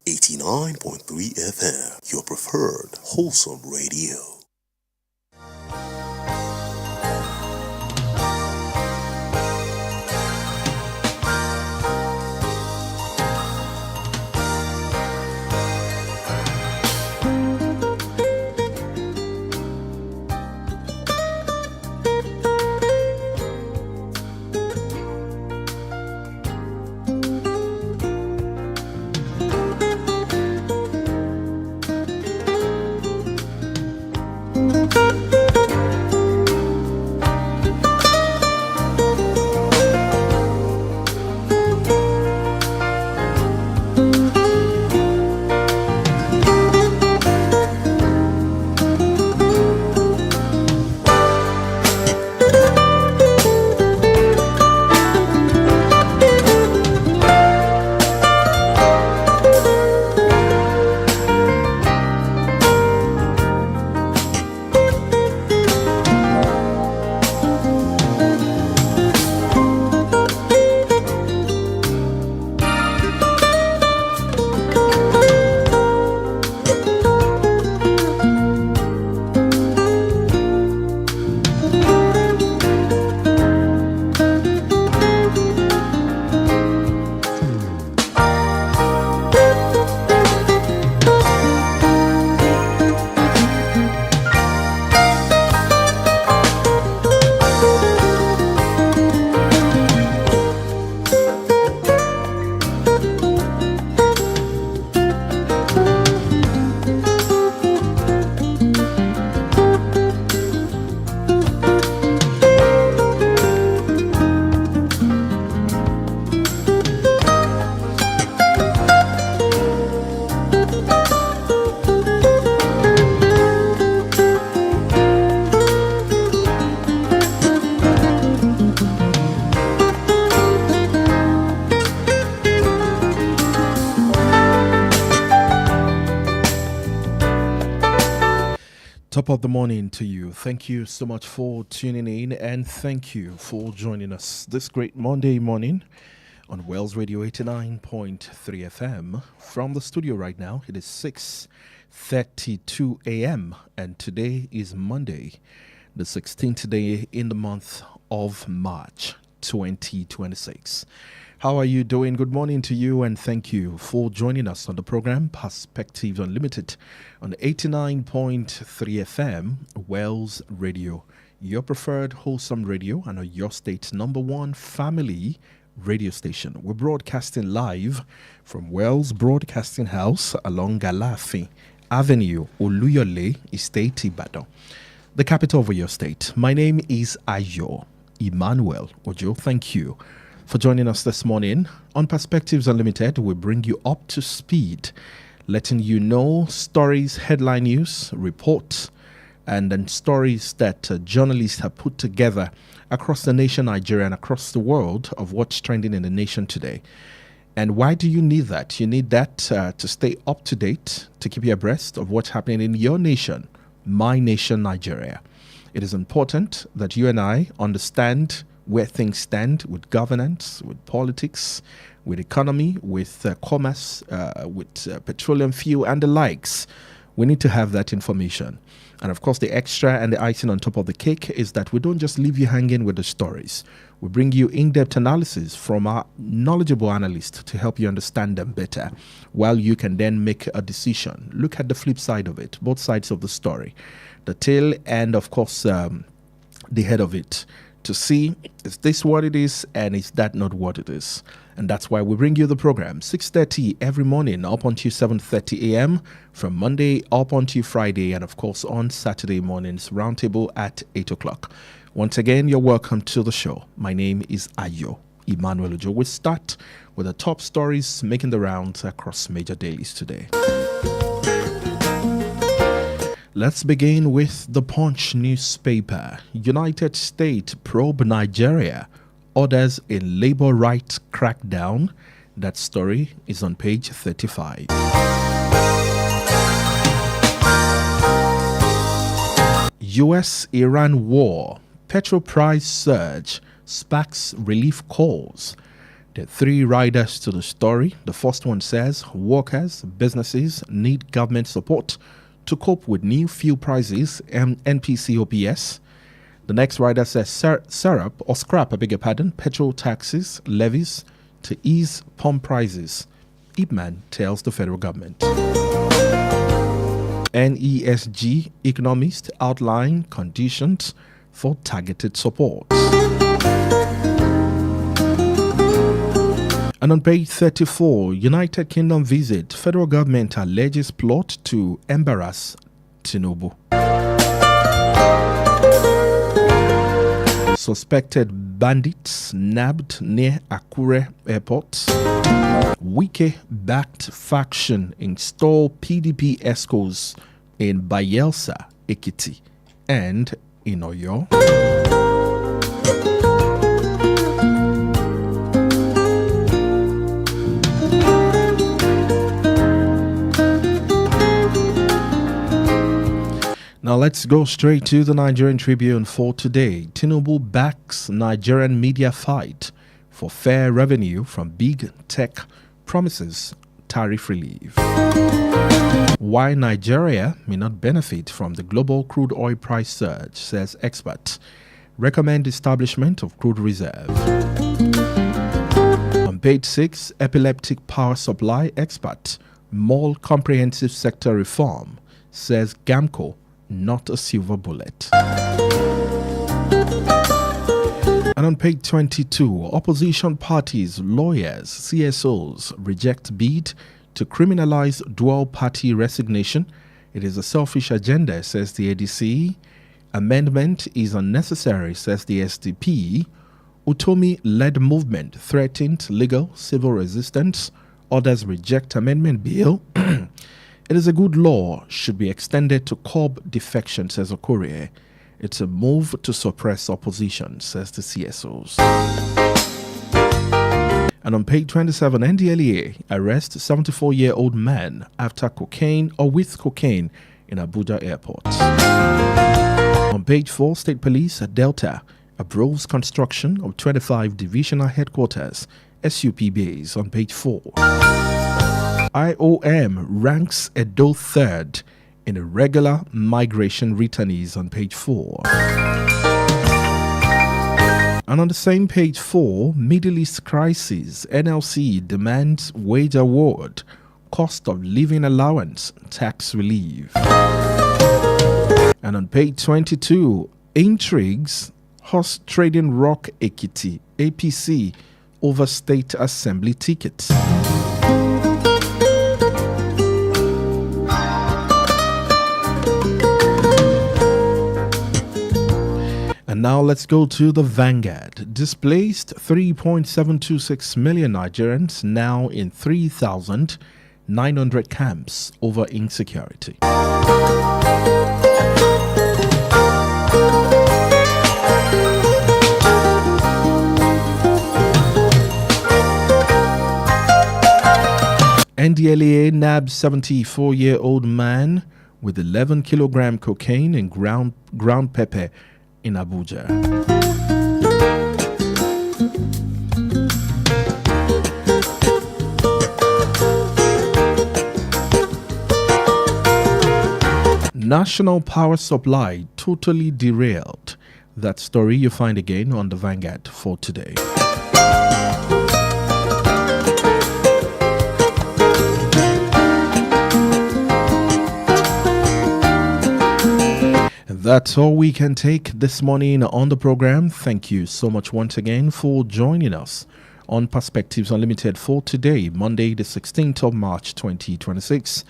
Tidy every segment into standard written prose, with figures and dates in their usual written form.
89.3 FM, your preferred wholesome radio. Top of the morning to you. Thank you so much for tuning in and thank you for joining us this great Monday morning on Wells Radio 89.3 FM. From the studio right now, it is 6:32 a.m. and today is Monday, the 16th day in the month of March 2026. How are you doing? Good morning to you and thank you for joining us on the program Perspectives Unlimited on 89.3 FM Wells Radio, your preferred wholesome radio and your state's number one family radio station. We're broadcasting live from Wells Broadcasting House along Galafi Avenue, Oluyole, Estate, Ibadan, the capital of your state. My name is Ayo Emmanuel-Ojo. Thank you for joining us this morning. On Perspectives Unlimited, we bring you up to speed, letting you know stories, headline news, reports, and then stories that journalists have put together across the nation, Nigeria, and across the world of what's trending in the nation today. And why do you need that? You need that to stay up to date, to keep you abreast of what's happening in your nation, my nation, Nigeria. It is important that you and I understand where things stand with governance, with politics, with economy, with commerce, with petroleum fuel and the likes. We need to have that information. And of course, the extra and the icing on top of the cake is that we don't just leave you hanging with the stories. We bring you in-depth analysis from our knowledgeable analysts to help you understand them better, while you can then make a decision. Look at the flip side of it, both sides of the story, the tail and, of course, the head of it, to see, is this what it is and is that not what it is? And that's why we bring you the program 6:30 every morning up until 7:30 a.m. from Monday up until Friday, and of course on Saturday mornings roundtable at 8 o'clock. Once again, you're welcome to the show. My name is Ayo Emmanuel-Ojo. We start with the top stories making the rounds across major dailies today. Let's begin with the Punch newspaper. United States probe Nigeria, orders in labor rights crackdown. That story is on page 35. US-Iran war, petrol price surge sparks relief calls. There are three riders to the story. The first one says workers, businesses need government support to cope with new fuel prices and NPCOPS. The next rider says petrol taxes, levies to ease pump prices. Ipman tells the federal government. NESG economists outline conditions for targeted support. And on page 34, United Kingdom visit. Federal government alleges plot to embarrass Tinubu. Suspected bandits nabbed near Akure Airport. Wike-backed faction install PDP escorts in Bayelsa, Ekiti, and in Oyo. Now let's go straight to the Nigerian Tribune for today. Tinubu backs Nigerian media fight for fair revenue from big tech, promises tariff relief. Why Nigeria may not benefit from the global crude oil price surge, says expert. Recommend establishment of crude reserve. On page 6, epileptic power supply expert. More comprehensive sector reform, says GAMCO. Not a silver bullet. And on page 22, opposition parties, lawyers, CSOs reject bid to criminalize dual party resignation. It is a selfish agenda, says the ADC. Amendment is unnecessary, says the SDP. Utomi-led movement threatened legal civil resistance. Others reject amendment bill. It is a good law, should be extended to curb defection, says Okorie. It's a move to suppress opposition, says the CSOs. And on page 27, NDLEA arrests 74-year-old man after cocaine or with cocaine in Abuja airport. On page 4, State Police at Delta approves construction of 25 divisional headquarters, SUP base on page 4. IOM ranks Edo third in irregular migration returnees on page 4. And on the same page 4, Middle East crisis, NLC demands wage award, cost of living allowance, tax relief. And on page 22, intrigues, horse trading rock Ekiti, APC over state assembly tickets. And now let's go to the Vanguard. Displaced 3.726 million Nigerians now in 3,900 camps over insecurity. NDLEA nabs 74-year-old man with 11 kilogram cocaine and ground pepper in Abuja. National power supply totally derailed. That story you find again on the Vanguard for today. That's all we can take this morning on the program. Thank you so much once again for joining us on Perspectives Unlimited for today, Monday, the 16th of March, 2026.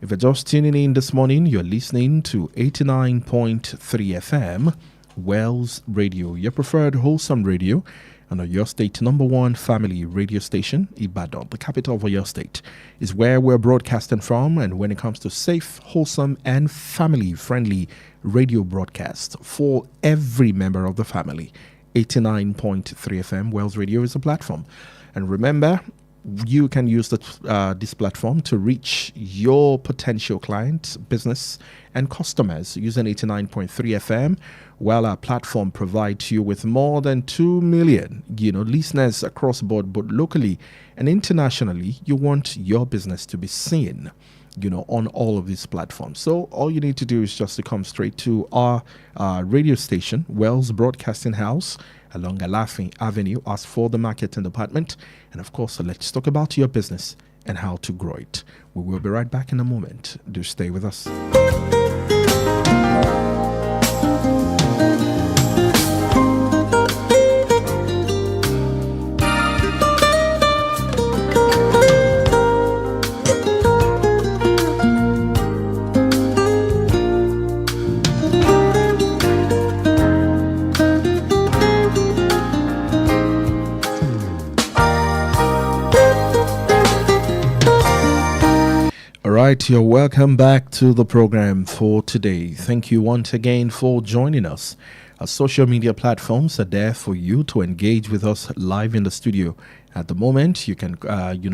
If you're just tuning in this morning, you're listening to 89.3 FM, Wells Radio, your preferred wholesome radio, and Oyo State #1 family radio station, Ibadan, the capital of Oyo State, is where we're broadcasting from. And when it comes to safe, wholesome, and family-friendly radio broadcast for every member of the family, 89.3 FM, Wells Radio is a platform. And remember, you can use this platform to reach your potential client, business, and customers using 89.3 FM, while our platform provides you with more than 2 million, listeners across board, both locally and internationally. You want your business to be seen, on all of these platforms. So all you need to do is just to come straight to our radio station, Wells Broadcasting House, along Alafin Avenue. Ask for the marketing department. And of course, let's talk about your business and how to grow it. We will be right back in a moment. Do stay with us. Right, you're welcome back to the program for today. Thank you once again for joining us. Our social media platforms are there for you to engage with us live in the studio. At the moment, you can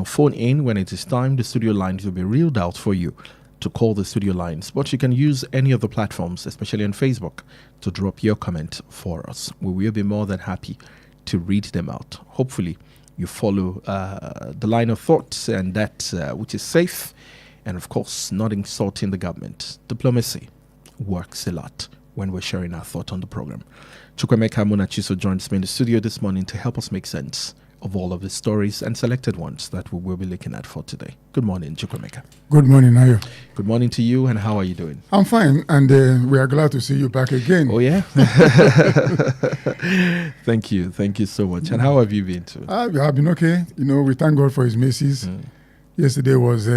phone in when it is time. The studio lines will be reeled out for you to call the studio lines, but you can use any of the platforms, especially on Facebook, to drop your comment for us. We will be more than happy to read them out. Hopefully, you follow the line of thought and that which is safe. And of course, not insulting the government. Diplomacy works a lot when we're sharing our thought on the program. Chukwemeka Munachiso joins me in the studio this morning to help us make sense of all of the stories and selected ones that we will be looking at for today. Good morning, Chukwemeka. Good morning, Ayo. Good morning to you, and how are you doing? I'm fine, and we are glad to see you back again. Oh, yeah? Thank you so much. And how have you been too? I've been okay. We thank God for his mercies. Yesterday was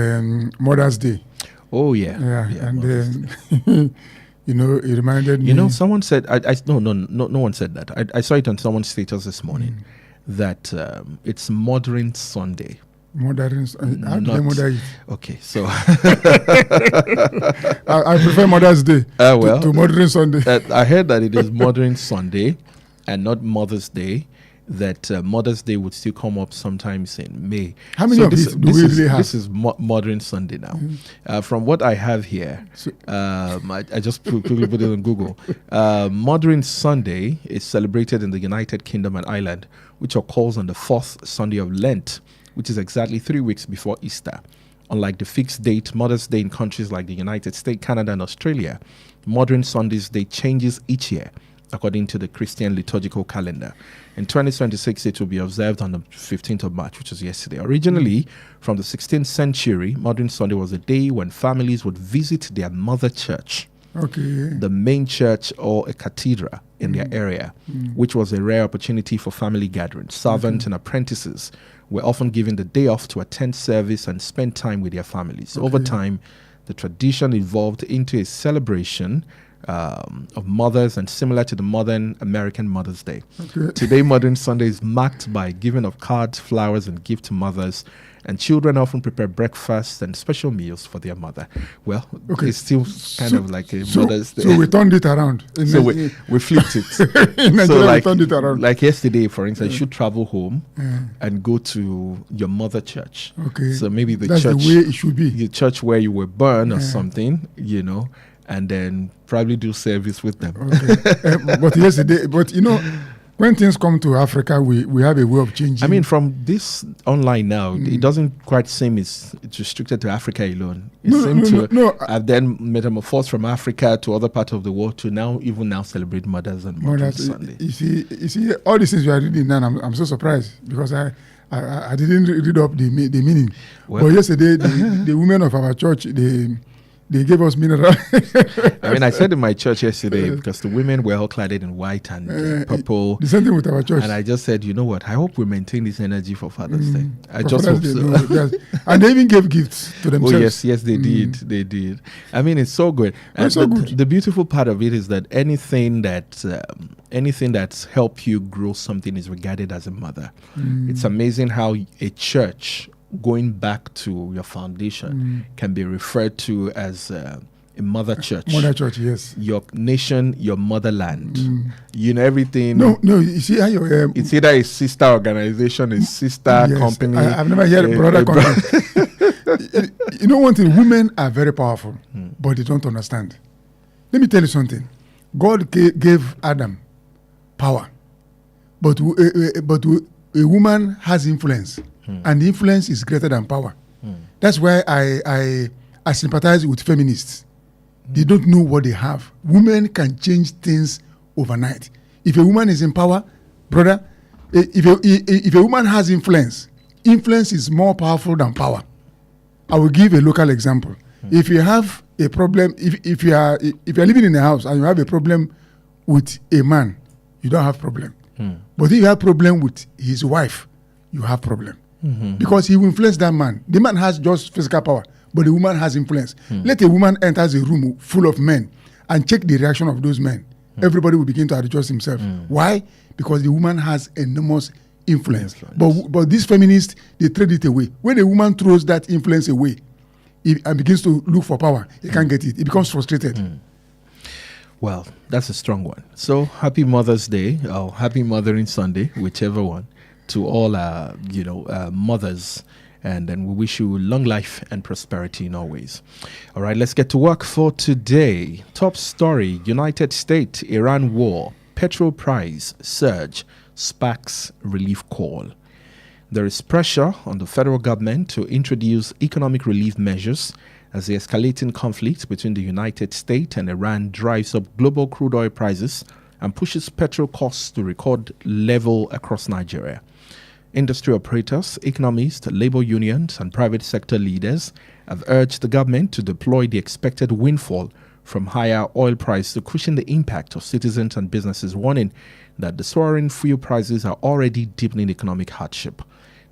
Mother's Day. Oh, yeah. Yeah, and it reminded me. Someone said, no one said that. I saw it on someone's status this morning that it's Modern Sunday. Modern Sunday? How do they mother it? Okay, so. I prefer Mother's Day to Modern Sunday. I heard that it is Modern Sunday and not Mother's Day. That Mother's Day would still come up sometimes in May. How many of these do we really have? This is Modern Sunday now. From what I have here, I just quickly put it on Google. Modern Sunday is celebrated in the United Kingdom and Ireland, which occurs on the 4th Sunday of Lent, which is exactly 3 weeks before Easter. Unlike the fixed date Mother's Day in countries like the United States, Canada, and Australia, Modern Sunday's day changes each year according to the Christian liturgical calendar. In 2026, it will be observed on the 15th of March, which was yesterday. Originally, from the 16th century, Modern Sunday was a day when families would visit their mother church, the main church or a cathedral in their area, which was a rare opportunity for family gatherings. Servants and apprentices were often given the day off to attend service and spend time with their families. Over time, the tradition evolved into a celebration of mothers, and similar to the modern American Mother's Day. Today, Modern Sunday is marked by giving of cards, flowers, and gifts to mothers, and children often prepare breakfast and special meals for their mother. Well, it's still kind of like a Mother's Day. So we turned it around. So we flipped it. In Nigeria, we turned it around. Like yesterday, for instance, you should travel home and go to your mother church. So maybe that's church, the way it should be. The church where you were born or something, and then probably do service with them. But yesterday, when things come to Africa, we have a way of changing. I mean, from this online now, it doesn't quite seem it's restricted to Africa alone. It seems to have then metamorphosed from Africa to other parts of the world to now celebrate Mothers and Mother's Sunday. You see, all these things you are reading now, I'm so surprised because I didn't read up the meaning. But yesterday, the women of our church, they gave us mineral. I mean, I said in my church yesterday, because the women were all clad in white and purple. The same thing with our church. And I just said, you know what? I hope we maintain this energy for Father's Day. I just hope so. Yes. And they even gave gifts to themselves. Oh, yes, they did. They did. I mean, it's so good. And the beautiful part of it is that anything that's helped you grow something is regarded as a mother. It's amazing how a church going back to your foundation can be referred to as a mother church. Mother church, yes. Your nation, your motherland. You know, everything. No, you see, it's either a sister organization, a sister company. I've never heard brother company. You know one thing, women are very powerful, but they don't understand. Let me tell you something. God gave Adam power, but a woman has influence, and the influence is greater than power. That's why I sympathize with feminists. They don't know what they have. Women can change things overnight. If a woman is in power, brother, if a woman has influence is more powerful than power. I will give a local example. If you have a problem, if you are living in a house and you have a problem with a man, you don't have problem. But if you have problem with his wife, you have problem. Because he will influence that man. The man has just physical power, but the woman has influence. Let a woman enter a room full of men and check the reaction of those men. Everybody will begin to adjust himself. Why? Because the woman has enormous influence. But these feminists, they trade it away. When a woman throws that influence away and begins to look for power, he can't get it. He becomes frustrated. Well, that's a strong one. So happy Mother's Day, or happy Mothering Sunday, whichever one, to all mothers. And then we wish you long life and prosperity in all ways. All right, let's get to work for today. Top story: United States, Iran war, petrol price surge, sparks relief call. There is pressure on the federal government to introduce economic relief measures as the escalating conflict between the United States and Iran drives up global crude oil prices and pushes petrol costs to record level across Nigeria. Industry operators, economists, labor unions, and private sector leaders have urged the government to deploy the expected windfall from higher oil price to cushion the impact of citizens and businesses, warning that the soaring fuel prices are already deepening economic hardship.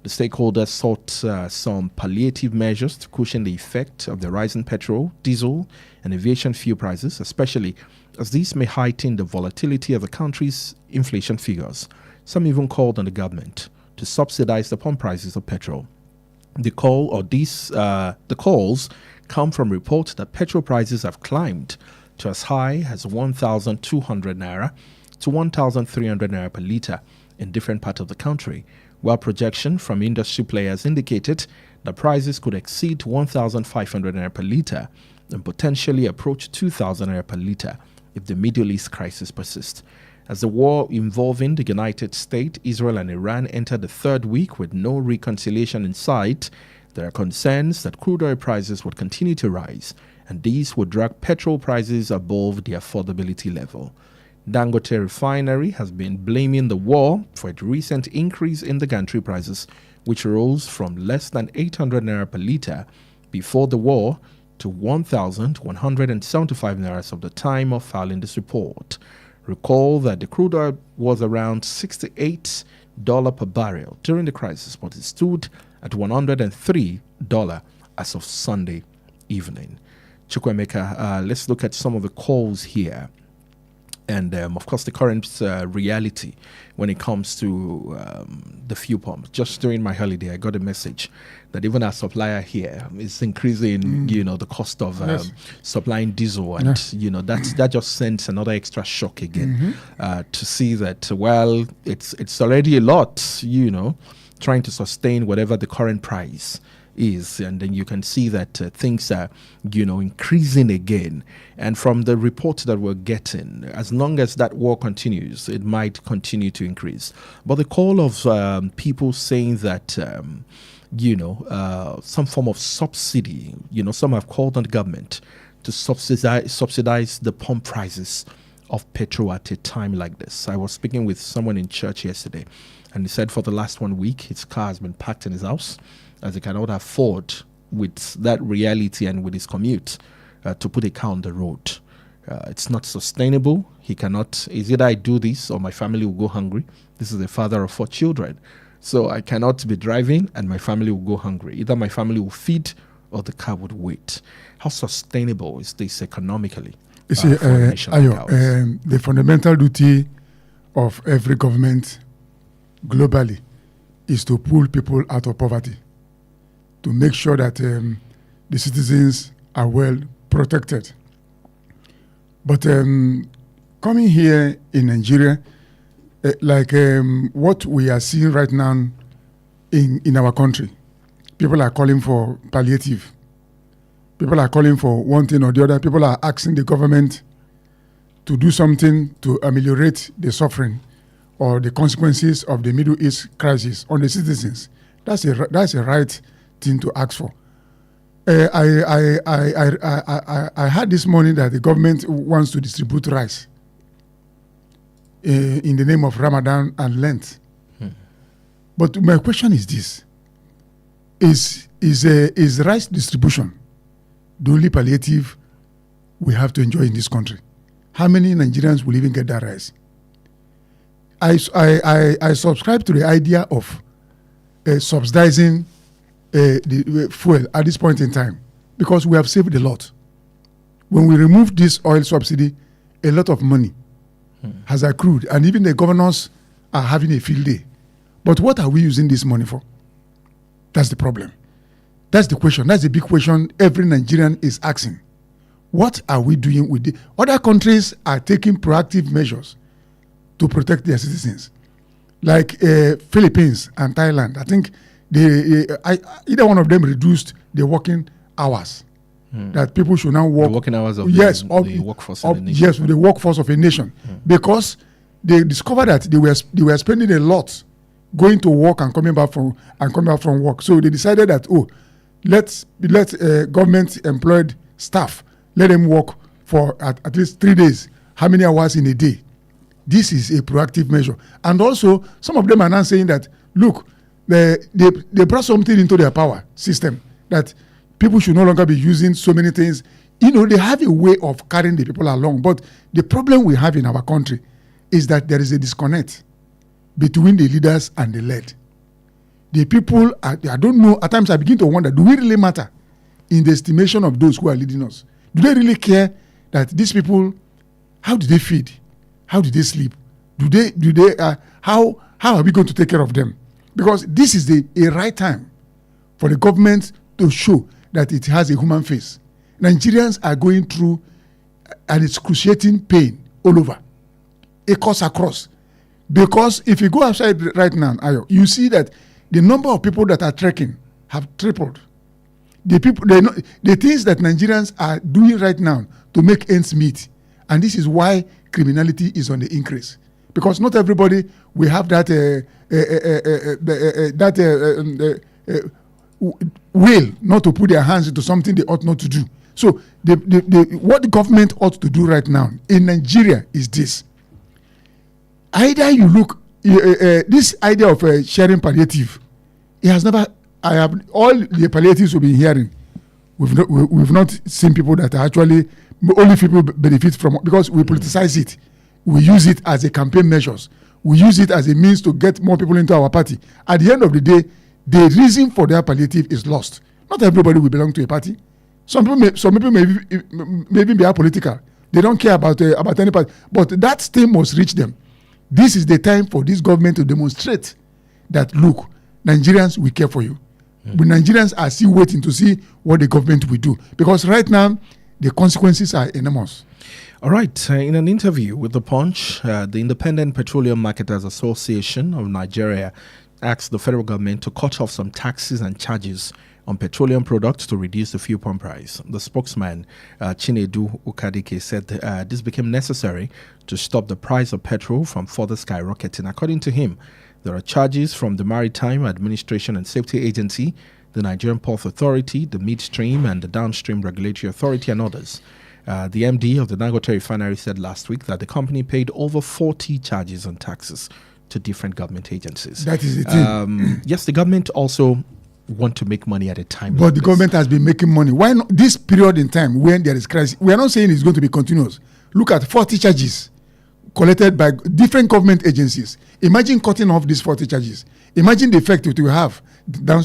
The stakeholders sought some palliative measures to cushion the effect of the rising petrol, diesel, and aviation fuel prices, especially as these may heighten the volatility of the country's inflation figures. Some even called on the government to subsidize the pump prices of petrol. The calls come from reports that petrol prices have climbed to as high as 1,200 naira to 1,300 naira per litre in different parts of the country, while projection from industry players indicated that prices could exceed 1,500 naira per litre and potentially approach 2,000 naira per litre if the Middle East crisis persists. As the war involving the United States, Israel, and Iran entered the third week with no reconciliation in sight, there are concerns that crude oil prices would continue to rise, and these would drag petrol prices above the affordability level. Dangote Refinery has been blaming the war for its recent increase in the gantry prices, which rose from less than 800 naira per litre before the war to 1,175 naira of the time of filing this report. Recall that the crude oil was around $68 per barrel during the crisis, but it stood at $103 as of Sunday evening. Chukwemeka, let's look at some of the calls here. And, of course, the current reality when it comes to the fuel pump. Just during my holiday, I got a message that even our supplier here is increasing, the cost of supplying diesel. And, that just sends another extra shock again to see that, well, it's already a lot, trying to sustain whatever the current price is, and then you can see that things are increasing again. And from the reports that we're getting, as long as that war continues, it might continue to increase. But the call of people saying that some form of subsidy, some have called on the government to subsidize the pump prices of petrol at a time like this. I was speaking with someone in church yesterday, and he said for the last 1 week his car has been parked in his house, as he cannot afford, with that reality and with his commute, to put a car on the road. It's not sustainable. He cannot, it's either I do this or my family will go hungry. This is a father of 4 children. So I cannot be driving and my family will go hungry. Either my family will feed or the car would wait. How sustainable is this economically? You see, Ayo, the fundamental duty of every government globally is to pull people out of poverty, to make sure that the citizens are well protected. But coming here in Nigeria, what we are seeing right now in our country, people are calling for palliative. People are calling for one thing or the other. People are asking the government to do something to ameliorate the suffering or the consequences of the Middle East crisis on the citizens. That's a right thing to ask for. I heard this morning that the government wants to distribute rice in the name of Ramadan and Lent. But my question is this: Is rice distribution the only palliative we have to enjoy in this country? How many Nigerians will even get that rice? I subscribe to the idea of subsidizing the fuel at this point in time, because we have saved a lot. When we remove this oil subsidy, a lot of money has accrued, and even the governors are having a field day. But what are we using this money for? That's the problem. That's the question. That's the big question every Nigerian is asking. What are we doing with it? Other countries are taking proactive measures to protect their citizens, like Philippines and Thailand. I think either one of them reduced the working hours, that people should now work. The working hours of the workforce of a nation. Yes, with the workforce of a nation, because they discovered that they were spending a lot going to work and coming back from work. So they decided that let government employed staff, let them work for at least 3 days. How many hours in a day? This is a proactive measure. And also, some of them are now saying that, look, they brought something into their power system, that people should no longer be using so many things. They have a way of carrying the people along. But the problem we have in our country is that there is a disconnect between the leaders and the led. The people, I don't know, at times I begin to wonder, do we really matter in the estimation of those who are leading us? Do they really care that these people, how do they feed? How do they sleep? How are we going to take care of them? Because this is a right time for the government to show that it has a human face. Nigerians are going through an excruciating pain all over, across. Because if you go outside right now, Ayo, you see that the number of people that are trekking have tripled. The things that Nigerians are doing right now to make ends meet, and this is why criminality is on the increase. Because not everybody will have that will not to put their hands into something they ought not to do. So what the government ought to do right now in Nigeria is this. Either you look, this idea of sharing palliative, it has never, all the palliatives we've been hearing, we've not seen people that are actually, only people benefit from, because we politicize it. We use it as a campaign measures. We use it as a means to get more people into our party. At the end of the day, the reason for their palliative is lost. Not everybody will belong to a party. Some people may even be apolitical. They don't care about any party. But that thing must reach them. This is the time for this government to demonstrate that, look, Nigerians, we care for you. But Nigerians are still waiting to see what the government will do. Because right now, the consequences are enormous. All right. In an interview with The Punch, the Independent Petroleum Marketers Association of Nigeria asked the federal government to cut off some taxes and charges on petroleum products to reduce the fuel pump price. The spokesman, Chinedu Ukadike, said this became necessary to stop the price of petrol from further skyrocketing. According to him, there are charges from the Maritime Administration and Safety Agency, the Nigerian Port Authority, the Midstream and the Downstream Regulatory Authority, and others. The MD of the Dangote Refinery said last week that the company paid over 40 charges and taxes to different government agencies. That is the thing. Yes, the government also want to make money at a time but like the government has been making money. Why not this period in time when there is crisis? We are not saying it's going to be continuous. Look at 40 charges collected by different government agencies. Imagine cutting off these 40 charges. Imagine the effect it will have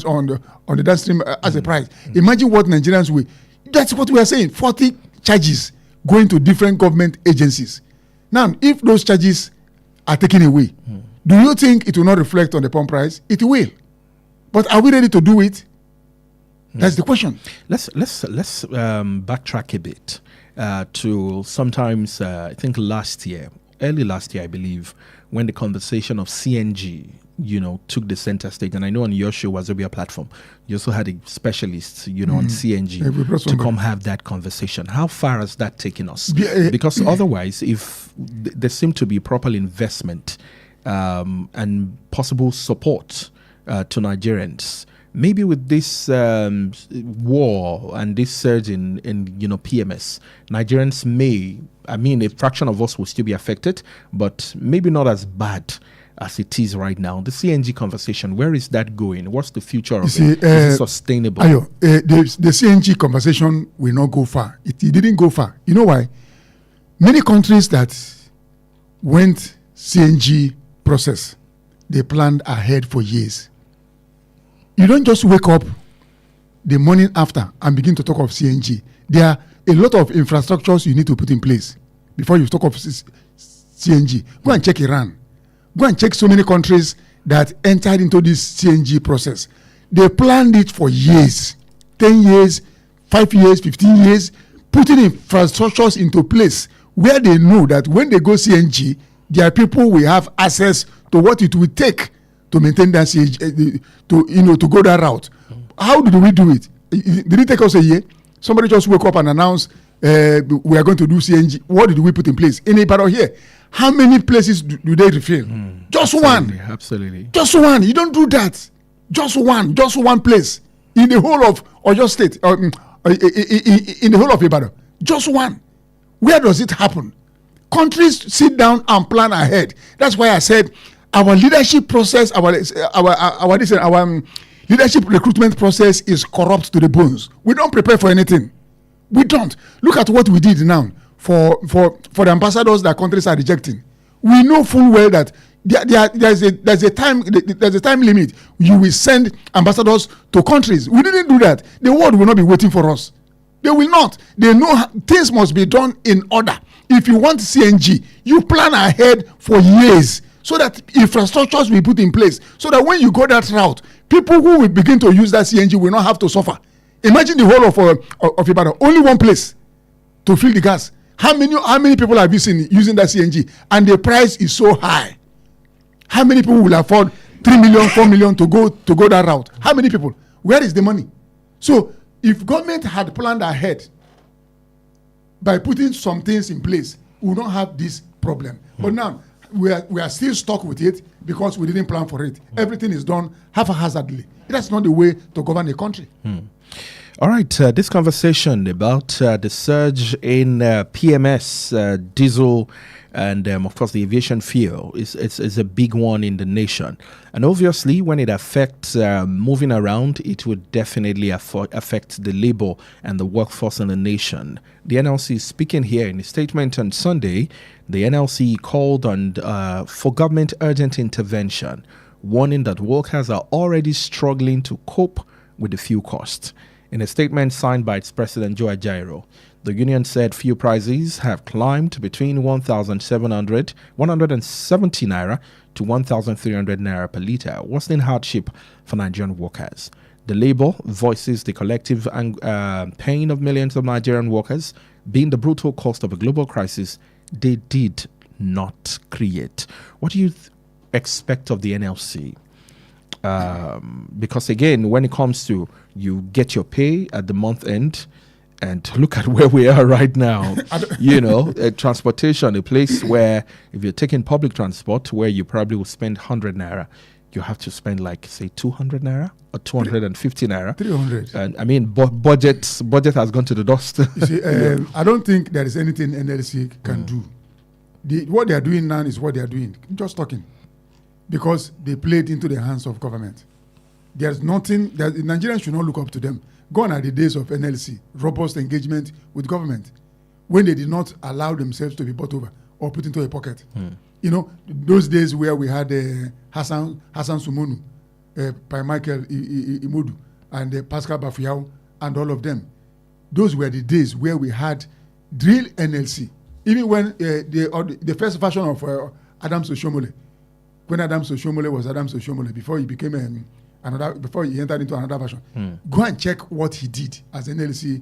on the downstream as a price. Imagine what Nigerians will. That's what we are saying. 40 charges going to different government agencies. Now, if those charges are taken away, do you think it will not reflect on the pump price? It will. But are we ready to do it? That's the question. Let's backtrack a bit to sometimes I think early last year, I believe, when the conversation of CNG, took the center stage. And I know on your show, Wazobia platform, you also had a specialist, on CNG to come have that conversation. How far has that taken us? Because otherwise, if there seemed to be proper investment and possible support to Nigerians, maybe with this war and this surge in PMS, Nigerians a fraction of us will still be affected, but maybe not as bad as it is right now. The CNG conversation, where is that going? What's the future of it? Is it sustainable? Ayo, the CNG conversation will not go far. It didn't go far. You know why? Many countries that went CNG process, they planned ahead for years. You don't just wake up the morning after and begin to talk of CNG. There are a lot of infrastructures you need to put in place before you talk of CNG. Go and check Iran. Go and check so many countries that entered into this CNG process. They planned it for years, 10 years, 5 years, 15 years, putting infrastructures into place where they know that when they go CNG, their people will have access to what it will take to maintain that CNG, to go that route. How did we do it? Did it take us a year? Somebody just woke up and announced we are going to do CNG. What did we put in place? In Ibadan here, how many places do they refill? Just one. Absolutely. Just one. You don't do that. Just one place in the whole of Oyo State, in the whole of Ibadan. Just one. Where does it happen? Countries sit down and plan ahead. That's why I said our leadership process, our leadership recruitment process is corrupt to the bones. We don't prepare for anything. We don't. Look at what we did now for the ambassadors that countries are rejecting. We know full well that there's a time limit. You will send ambassadors to countries. We didn't do that. The world will not be waiting for us. They will not. They know things must be done in order. If you want CNG, you plan ahead for years so that infrastructures will be put in place so that when you go that route, people who will begin to use that CNG will not have to suffer. Imagine the whole of Ibadan, only one place to fill the gas. How many people have you seen using that CNG? And the price is so high. How many people will afford 3 million, 4 million to go that route? How many people? Where is the money? So if government had planned ahead by putting some things in place, we would not have this problem. But now we are still stuck with it because we didn't plan for it. Everything is done haphazardly. That's not the way to govern a country. All right, this conversation about the surge in PMS, diesel, and of course the aviation fuel is a big one in the nation. And obviously when it affects moving around, it would definitely affect the labor and the workforce in the nation. The NLC is speaking here in a statement on Sunday. The NLC called on for government urgent intervention, warning that workers are already struggling to cope with the fuel cost. In a statement signed by its president, Joe Ajaero, the union said fuel prices have climbed between 1,170 naira to 1,300 naira per litre, worsening hardship for Nigerian workers. The labor voices the collective pain of millions of Nigerian workers, being the brutal cost of a global crisis they did not create. What do you expect of the NLC? Because again, when it comes to you get your pay at the month end, and look at where we are right now, transportation, a place where if you're taking public transport, where you probably will spend 100 naira, you have to spend say 200 naira or 250 naira. 300. And I mean, budget has gone to the dust. You see, I don't think there is anything NLC can do. What they are doing now is what they are doing. Just talking. Because they played into the hands of government. There's nothing that Nigerians should not look up to them. Gone are the days of NLC, robust engagement with government, when they did not allow themselves to be bought over or put into a pocket. Those days where we had Hassan Sumonu, Pai Michael Imodu, and Pascal Bafuyao, and all of them. Those were the days where we had real NLC. Even when the first version of Adams Oshomole, when Adams Oshomole was Adams Oshomole, before he became another before he entered into another version. Go and check what he did as an NLC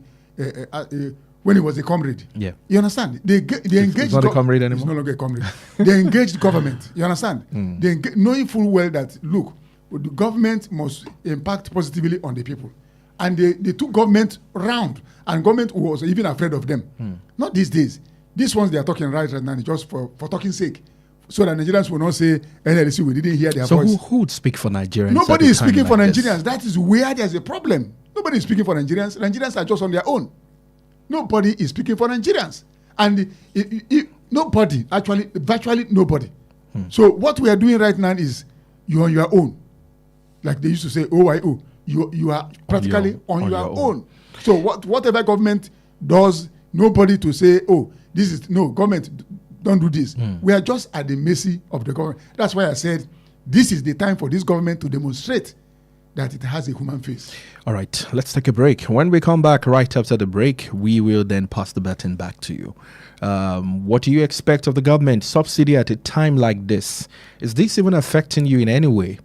when he was a comrade. Yeah. You understand? They engaged. He's not a comrade anymore. He's no longer a comrade. They engaged government. You understand? They knowing full well that look, the government must impact positively on the people, and they took government round, and government was even afraid of them. Not these days. These ones they are talking right now just for talking sake, so that Nigerians will not say NLC we didn't hear their voice. So who would speak for Nigerians? Nobody is speaking for like Nigerians. That is where there's a problem. Nobody is speaking for Nigerians. Nigerians are just on their own. Nobody is speaking for Nigerians, and nobody actually, virtually nobody. So what we are doing right now is you're on your own, like they used to say OYO. You are practically on your own. So whatever government does, nobody to say, oh, this is no government, don't do this. We are just at the mercy of the government. That's why I said this is the time for this government to demonstrate that it has a human face. All right, let's take a break. When we come back right after the break, we will then pass the baton back to you. What do you expect of the government subsidy at a time like this? Is this even affecting you in any way?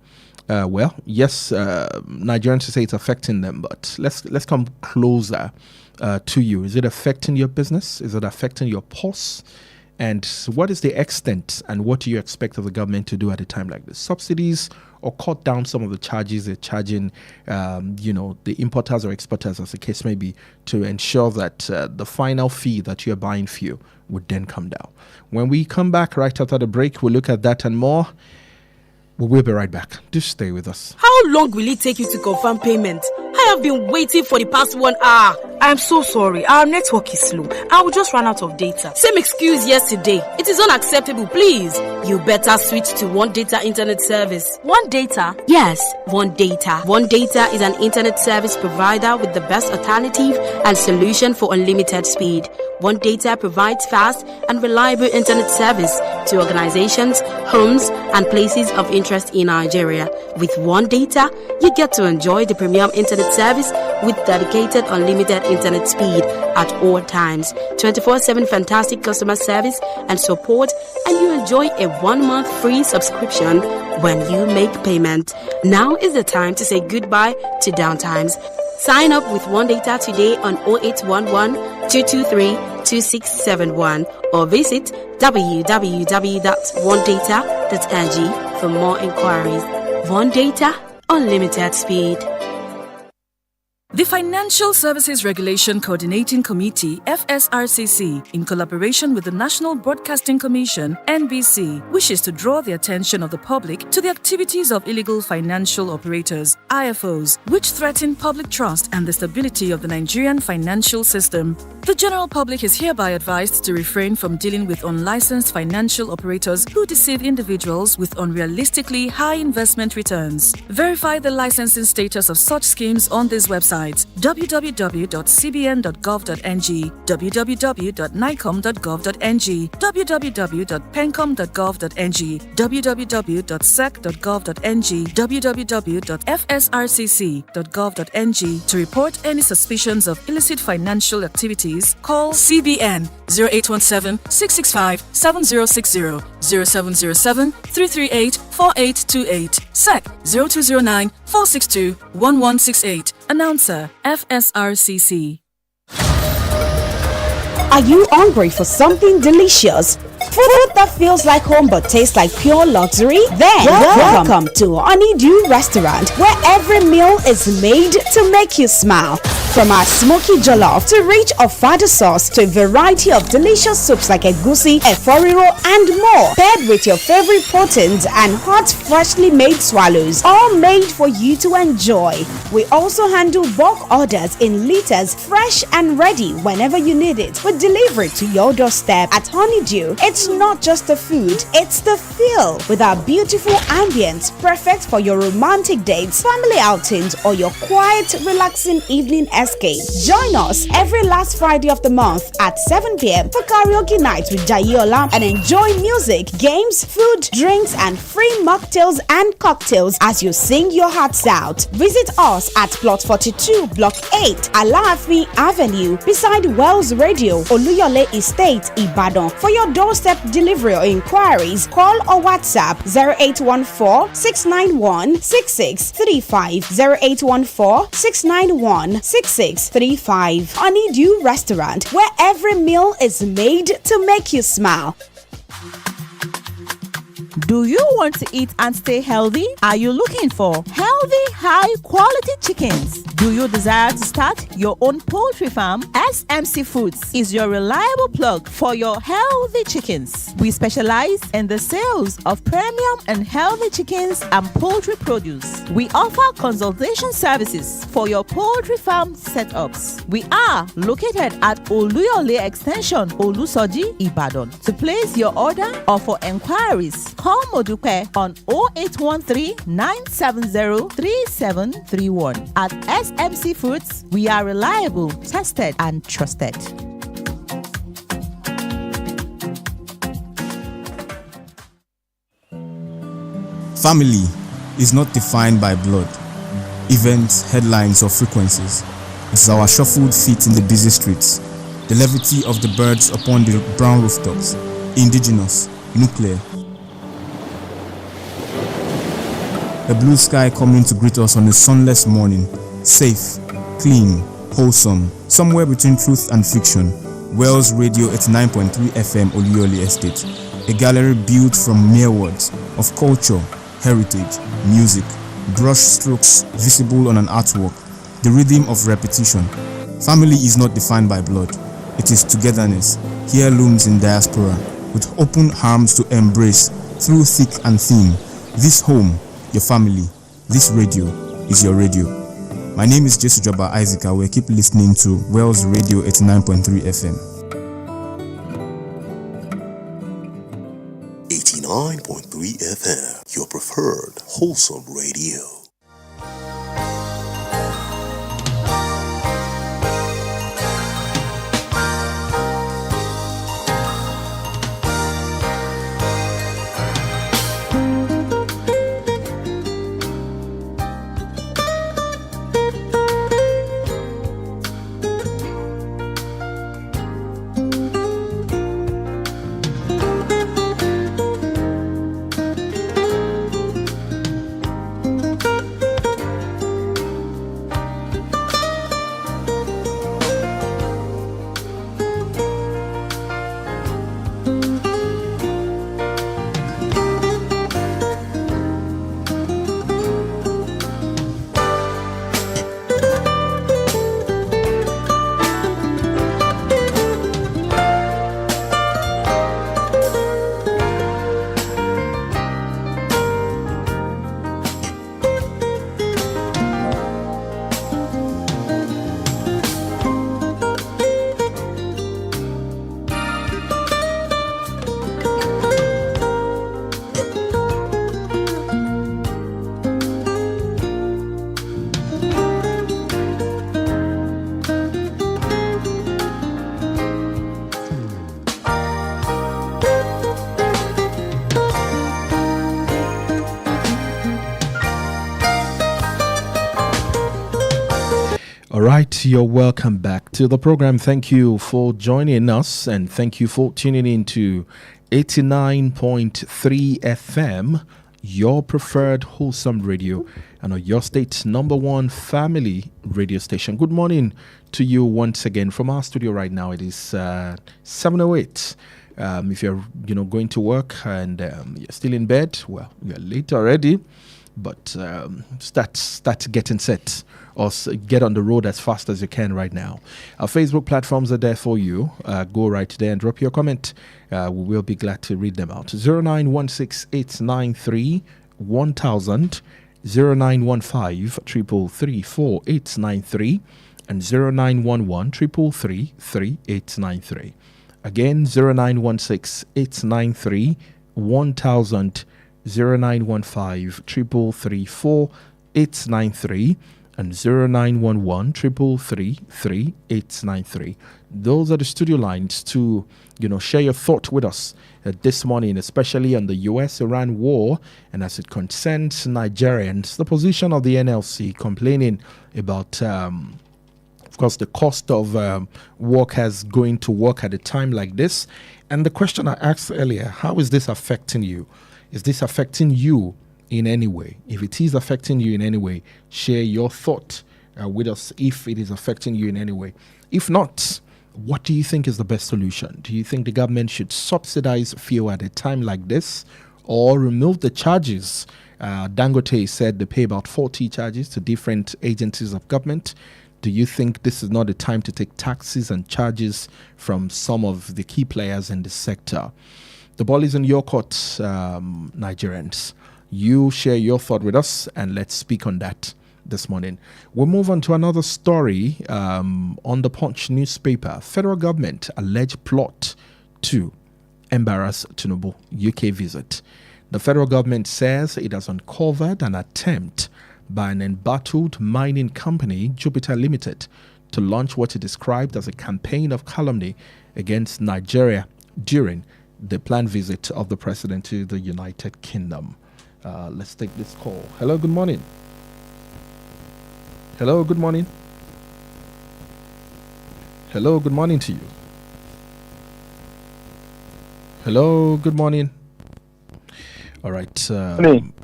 Well, yes, Nigerians say it's affecting them, but let's come closer to you. Is it affecting your business? Is it affecting your pulse? And what is the extent and what do you expect of the government to do at a time like this? Subsidies or cut down some of the charges they're charging, the importers or exporters, as the case may be, to ensure that the final fee that you're buying fuel would then come down. When we come back right after the break, we'll look at that and more. We'll be right back. Just stay with us. How long will it take you to confirm payment? I have been waiting for the past 1 hour. I'm so sorry. Our network is slow. I will just run out of data. Same excuse yesterday. It is unacceptable, please. You better switch to One Data Internet Service. One Data? Yes, One Data. One Data is an internet service provider with the best alternative and solution for unlimited speed. One Data provides fast and reliable internet service to organizations, homes, and places of interest in Nigeria. With One Data, you get to enjoy the premium internet service with dedicated unlimited internet speed at all times, 24/7 fantastic customer service and support, and you enjoy a 1-month free subscription when you make payment. Now is the time to say goodbye to downtimes. Sign up with One Data today on 0811 223 2671 or visit www.onedata.ng for more inquiries. One Data, unlimited speed. The Financial Services Regulation Coordinating Committee, FSRCC, in collaboration with the National Broadcasting Commission, NBC, wishes to draw the attention of the public to the activities of illegal financial operators, IFOs, which threaten public trust and the stability of the Nigerian financial system. The general public is hereby advised to refrain from dealing with unlicensed financial operators who deceive individuals with unrealistically high investment returns. Verify the licensing status of such schemes on this website: www.cbn.gov.ng, www.nicom.gov.ng, www.pencom.gov.ng, www.sec.gov.ng, www.fsrcc.gov.ng. To report any suspicions of illicit financial activities, call CBN 0817-665-7060, 0707-338-4828, SEC 0209-462-1168. Announcer, FSRCC. Are you hungry for something delicious? Food that feels like home but tastes like pure luxury? Then welcome to Honeydew Restaurant, where every meal is made to make you smile. From our smoky jollof to rich ofada sauce to a variety of delicious soups like egusi, eforiro, and more, paired with your favorite proteins and hot, freshly made swallows, all made for you to enjoy. We also handle bulk orders in liters, fresh and ready whenever you need it. We deliver it to your doorstep. At Honeydew, it's not just the food, it's the feel. With our beautiful ambience, perfect for your romantic dates, family outings, or your quiet, relaxing evening escape. Join us every last Friday of the month at 7 p.m. for karaoke night with Jayola and enjoy music, games, food, drinks, and free mocktails and cocktails as you sing your hearts out. Visit us at Plot 42, Block 8, Alaafi Avenue, beside Wells Radio, Oluyole Estate, Ibadan, for your doorstep accept delivery or inquiries. Call or WhatsApp 0814-691-6635, 0814-691-6635. Honeydew Restaurant, where every meal is made to make you smile. Do you want to eat and stay healthy? Are you looking for healthy, high-quality chickens? Do you desire to start your own poultry farm? SMC Foods is your reliable plug for your healthy chickens. We specialize in the sales of premium and healthy chickens and poultry produce. We offer consultation services for your poultry farm setups. We are located at Oluyole Extension, Olusoji, Ibadan. To place your order or for enquiries, call Modupe on 0813 970 3731. At SMC Foods, we are reliable, tested, and trusted. Family is not defined by blood, events, headlines, or frequencies. It's our shuffled feet in the busy streets, the levity of the birds upon the brown rooftops, indigenous, nuclear. The blue sky coming to greet us on a sunless morning, safe, clean, wholesome, somewhere between truth and fiction. Wells Radio 89.3 FM Oluyole Estate, a gallery built from mere words of culture, heritage, music, brush strokes visible on an artwork, the rhythm of repetition. Family is not defined by blood, it is togetherness, heirlooms in diaspora, with open arms to embrace through thick and thin. This home, your family, this radio is your radio. My name is Jesu Joba Isaac. We keep listening to Wells Radio 89.3 FM. 89.3 FM, your preferred wholesome radio. All right, you're welcome back to the program. Thank you for joining us and thank you for tuning in to 89.3 FM, your preferred wholesome radio and your state's number one family radio station. Good morning to you once again from our studio right now. It is 7:08. If you're going to work and you're still in bed, well, you're late already, but start getting set or get on the road as fast as you can right now. Our Facebook platforms are there for you. Go right there and drop your comment. We will be glad to read them out. 0916-893-1000, 0915-333-4893, and 0911-333-3893. Again, 0916-893-1000, 0915-333-4893, and 0911-333-3893. Those are the studio lines to, share your thought with us this morning, especially on the US-Iran war and as it concerns Nigerians, the position of the NLC complaining about, of course, the cost of workers going to work at a time like this. And the question I asked earlier, how is this affecting you? Is this affecting you in any way? If it is affecting you in any way, share your thought with us if it is affecting you in any way. If not, what do you think is the best solution? Do you think the government should subsidize fuel at a time like this or remove the charges? Dangote said they pay about 40 charges to different agencies of government. Do you think this is not the time to take taxes and charges from some of the key players in the sector? The ball is in your court, Nigerians. You share your thought with us and let's speak on that this morning. We'll move on to another story on the Punch newspaper. Federal government alleged plot to embarrass Tinubu UK visit. The federal government says it has uncovered an attempt by an embattled mining company, Jupiter Limited, to launch what it described as a campaign of calumny against Nigeria during the planned visit of the president to the United Kingdom. Let's take this call. Hello, good morning. Hello, good morning. Hello, good morning to you. Hello, good morning. All right.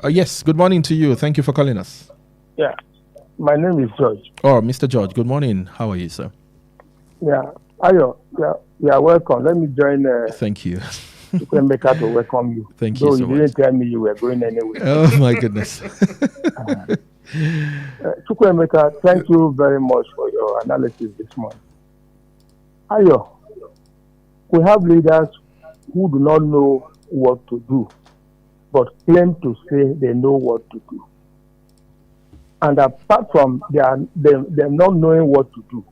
Yes, good morning to you. Thank you for calling us. Yeah, my name is George. Oh, Mr. George, good morning. How are you, sir? Yeah, Ayo, yeah, welcome. Let me join. Thank you. Chukwemeka to welcome you. Thank you so much. You didn't tell me you were going anywhere. Oh, my goodness. Chukwemeka, thank you very much for your analysis this morning. Ayo, we have leaders who do not know what to do, but claim to say they know what to do. And apart from them not knowing what to do,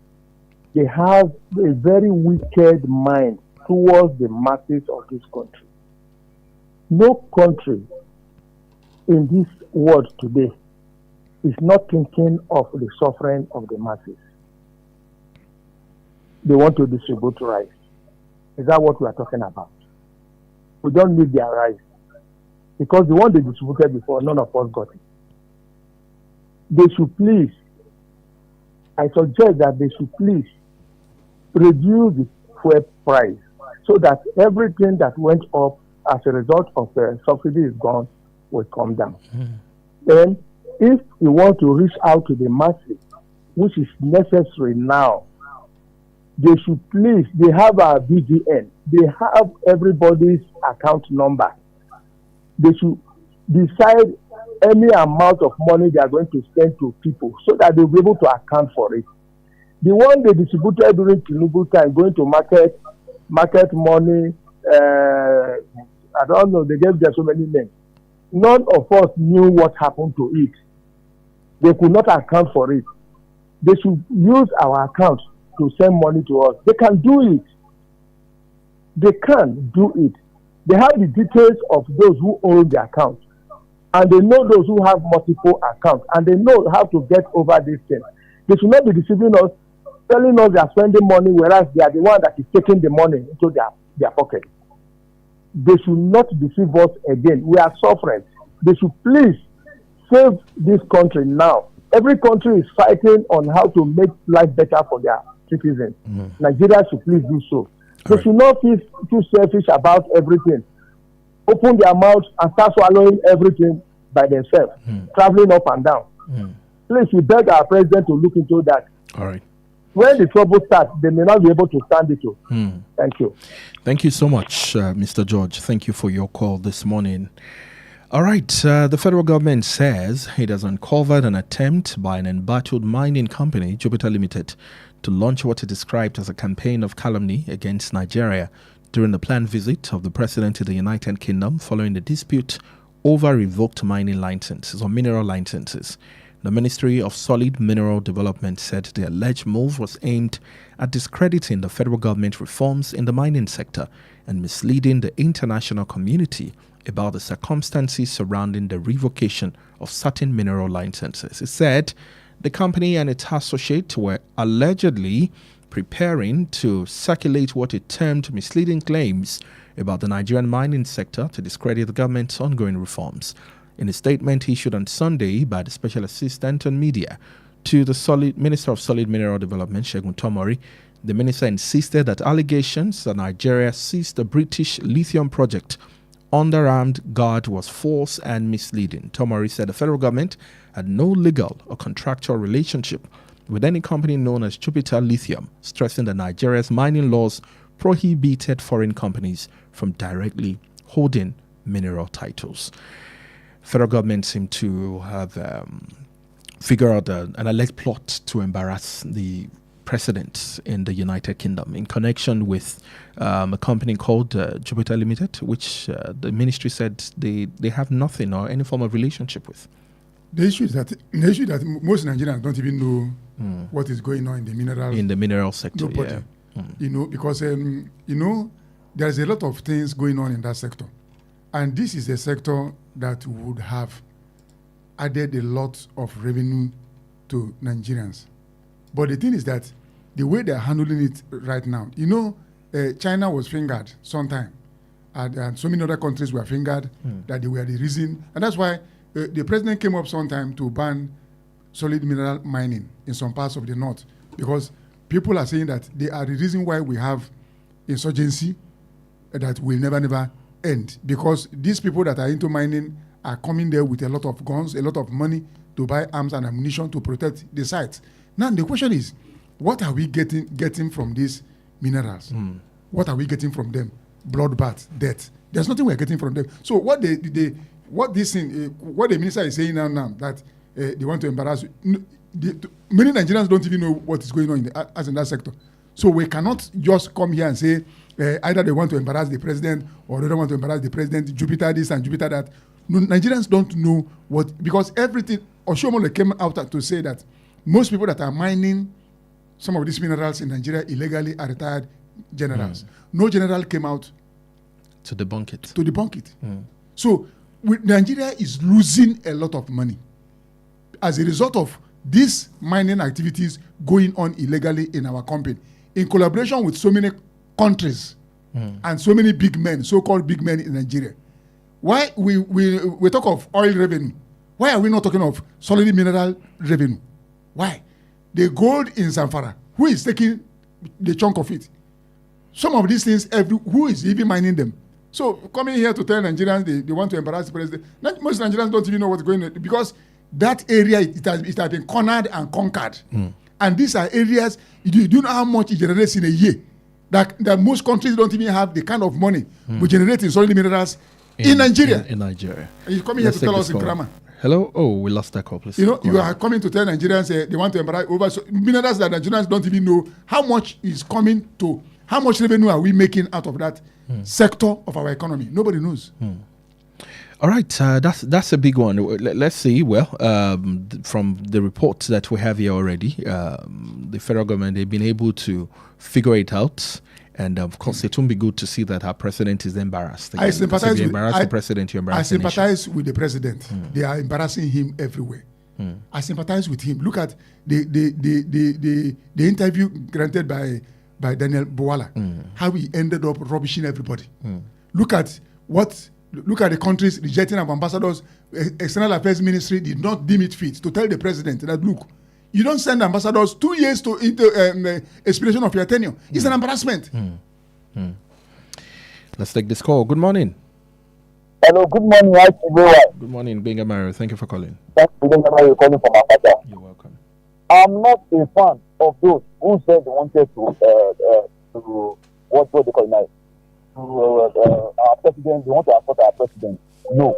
they have a very wicked mind towards the masses of this country. No country in this world today is not thinking of the suffering of the masses. They want to distribute rice. Is that what we are talking about? We don't need their rice. Because the one they distributed before, none of us got it. They should please, I suggest that they should please reduce the fuel price so that everything that went up as a result of the subsidy is gone will come down. Then, if we want to reach out to the masses, which is necessary now, they should please, they have a BVN, they have everybody's account number. They should decide any amount of money they are going to spend to people so that they'll be able to account for it. The one they distributed during Tinubu time, going to market money, I don't know, they gave them so many names. None of us knew what happened to it. They could not account for it. They should use our account to send money to us. They can do it. They can do it. They have the details of those who own the account. And they know those who have multiple accounts. And they know how to get over this thing. They should not be deceiving us, telling us they are spending money, whereas they are the one that is taking the money into their pocket. They should not deceive us again. We are suffering. They should please save this country now. Every country is fighting on how to make life better for their citizens. Nigeria should please do so. They should not feel too selfish about everything. Open their mouths and start swallowing everything by themselves, traveling up and down. Please, we beg our president to look into that. All right. When the trouble starts, they may not be able to stand it. Thank you. Thank you so much, Mr. George. Thank you for your call this morning. All right. The federal government says it has uncovered an attempt by an embattled mining company, Jupiter Limited, to launch what it described as a campaign of calumny against Nigeria during the planned visit of the president to the United Kingdom following the dispute over revoked mining licenses or mineral licenses. The Ministry of Solid Mineral Development said the alleged move was aimed at discrediting the federal government reforms in the mining sector and misleading the international community about the circumstances surrounding the revocation of certain mineral licenses. It said the company and its associates were allegedly preparing to circulate what it termed misleading claims about the Nigerian mining sector to discredit the government's ongoing reforms. In a statement issued on Sunday by the Special Assistant on Media to the Minister of Solid Mineral Development, Segun Tomori, the minister insisted that allegations that Nigeria seized the British lithium project under armed guard was false and misleading. Tomori said the federal government had no legal or contractual relationship with any company known as Jupiter Lithium, stressing that Nigeria's mining laws prohibited foreign companies from directly holding mineral titles. Federal government seemed to have figured out an alleged plot to embarrass the president in the United Kingdom in connection with a company called Jupiter Limited, which the ministry said they have nothing or any form of relationship with. The issue is that most Nigerians don't even know what is going on in the mineral sector. Nobody, because there's a lot of things going on in that sector, and this is a sector that would have added a lot of revenue to Nigerians. But the thing is that the way they're handling it right now, China was fingered sometime, and so many other countries were fingered that they were the reason, and that's why the president came up sometime to ban solid mineral mining in some parts of the north, because people are saying that they are the reason why we have insurgency that will never end, because these people that are into mining are coming there with a lot of guns, a lot of money to buy arms and ammunition to protect the sites. Now the question is, what are we getting from these minerals? What are we getting from them? Bloodbath, death. There's nothing we're getting from them. So what the minister is saying now that they want to embarrass many Nigerians don't even know what is going on in that sector. So we cannot just come here and say either they want to embarrass the president or they don't want to embarrass the president, Jupiter this and Jupiter that. No, Nigerians don't know because everything, Oshomole came out to say that most people that are mining some of these minerals in Nigeria illegally are retired generals. No general came out to debunk it. So Nigeria is losing a lot of money as a result of these mining activities going on illegally in our company, in collaboration with so many countries and so many big men, so-called big men in Nigeria. Why we talk of oil revenue? Why are we not talking of solid mineral revenue? Why? The gold in Zamfara, who is taking the chunk of it? Some of these things, who is even mining them? So coming here to tell Nigerians they want to embarrass the president, most Nigerians don't even know what's going on, because that area, it has been cornered and conquered. And these are areas, you do know how much it generates in a year. That most countries don't even have the kind of money we generate in solid minerals in Nigeria. In Nigeria. And you're coming here to tell us in grammar. Hello? Oh, we lost that call, please. You are coming to tell Nigerians they want to embarrass over minerals that Nigerians don't even know how much is coming to, how much revenue are we making out of that sector of our economy. Nobody knows. All right, that's a big one. Let's see. Well, from the reports that we have here already, the federal government, they've been able to figure it out. And of course, it won't be good to see that our president is embarrassed. Again. I sympathize with the president. I sympathize with the president. They are embarrassing him everywhere. I sympathize with him. Look at the interview granted by Daniel Bwala, how he ended up rubbishing everybody. Look at the countries rejecting our ambassadors. External Affairs Ministry did not deem it fit to tell the president that, look, you don't send ambassadors 2 years into expiration of your tenure. It's an embarrassment. Let's take this call. Good morning. Hello, good morning. Good morning, Benga Mario. Thank you for calling. Thanks for calling from Akata. You're welcome. I'm not a fan of those who said they wanted to what they call now? Our president, they want to support our president. No.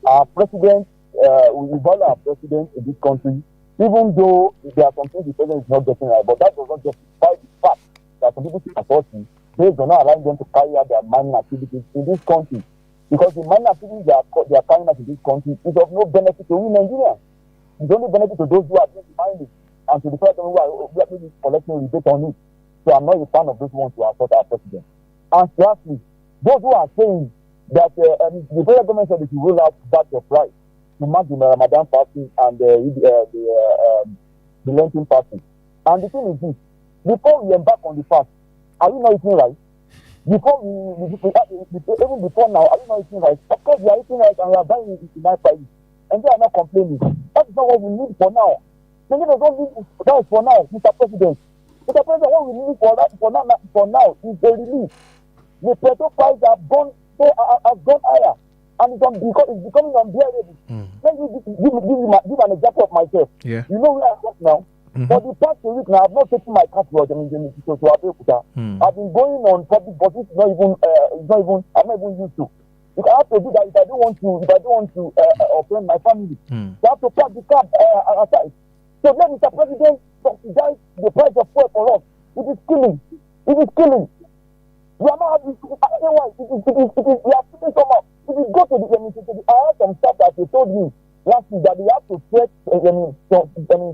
Our president, we value our president in this country, even though there are some things the president is not getting right, but that does not justify the fact that some people support him based on not allowing them to carry out their mining activities in this country. Because the mining activities they are carrying out in this country is of no benefit to we Nigerians. It's only benefit to those who are doing the mining and to the person who are maybe collecting rebate on it. So I'm not a fan of those who want to support our president. And lastly, those who are saying that the federal government said they should roll out batch of rice to mark the Ramadan fasting and the Lenten fasting. And the thing is this: before we embark on the fast, are we not eating rice? Even before now, are we not eating rice? Of course, we are eating rice and we are buying it in nice prices, and they are not complaining. That is not what we need for now. Nigerians don't need rice for now, Mr. President. Mr. President, what we need for now is a relief. The petrol price has gone higher, and it's becoming unbearable. Let me give an example of myself. Yeah. You know where I work now. For the past 2 weeks now, I've not taken my car to Abeokuta. I've been going on public buses. I'm not even used to. If I have to do that, if I don't want to offend my family, so I have to park the car outside. So let Mr. President subsidize the price of fuel for us. It is killing. We are not having. Otherwise, we are sitting somehow. If you go to the I have some stuff that they told me last week that they have to trek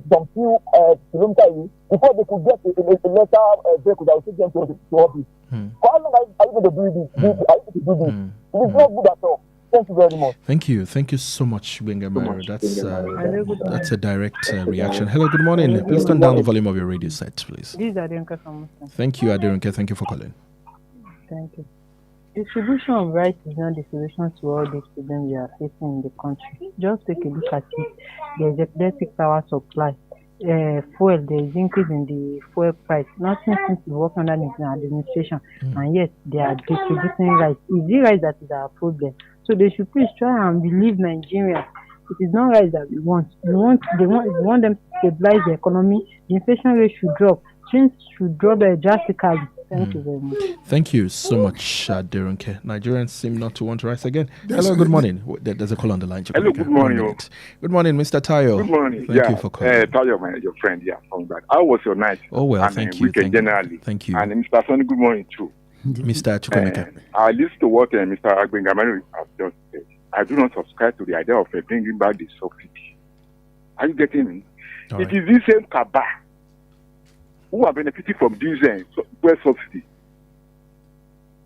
some few kilometers before they could get a letter vehicle that will take them to office. For how long are you going to do this? It is not good at all. Thank you very much. Thank you so much, Benga. That's a direct reaction. Hello, good morning. Please turn down the volume of your radio set, please. This is Adenka from Muslim. Thank you, Adenka. Thank you for calling. Thank you. Distribution of rice is not the solution to all these problems we are facing in the country. Just take a look at it. There's electric power supply. Fuel, there is increase in the fuel price. Nothing seems to work under the administration, and yet they are distributing rice. It's the rice that is our problem. So they should please try and believe Nigerians. It is not rice that we want. We want them to stabilize the economy. The inflation rate should drop. Things should drop drastically. Thank you very much. Thank you so much, Derunke. Nigerians seem not to want to rise again. Hello, good morning. There's a call on the line. Hello, good morning. Good morning, Mr. Tayo. Good morning. Thank you for calling. Tayo, your friend, from that. How was your night? Oh, well, thank you. Generally. Thank you. And Mr. Sonny, good morning, too. Mr. Chukwemeka. I listen to what Mr. Agbengamanu has just said. I do not subscribe to the idea of bringing back the subsidy. Are you getting me? All it right. is this same cabal who are benefiting from this fuel subsidy.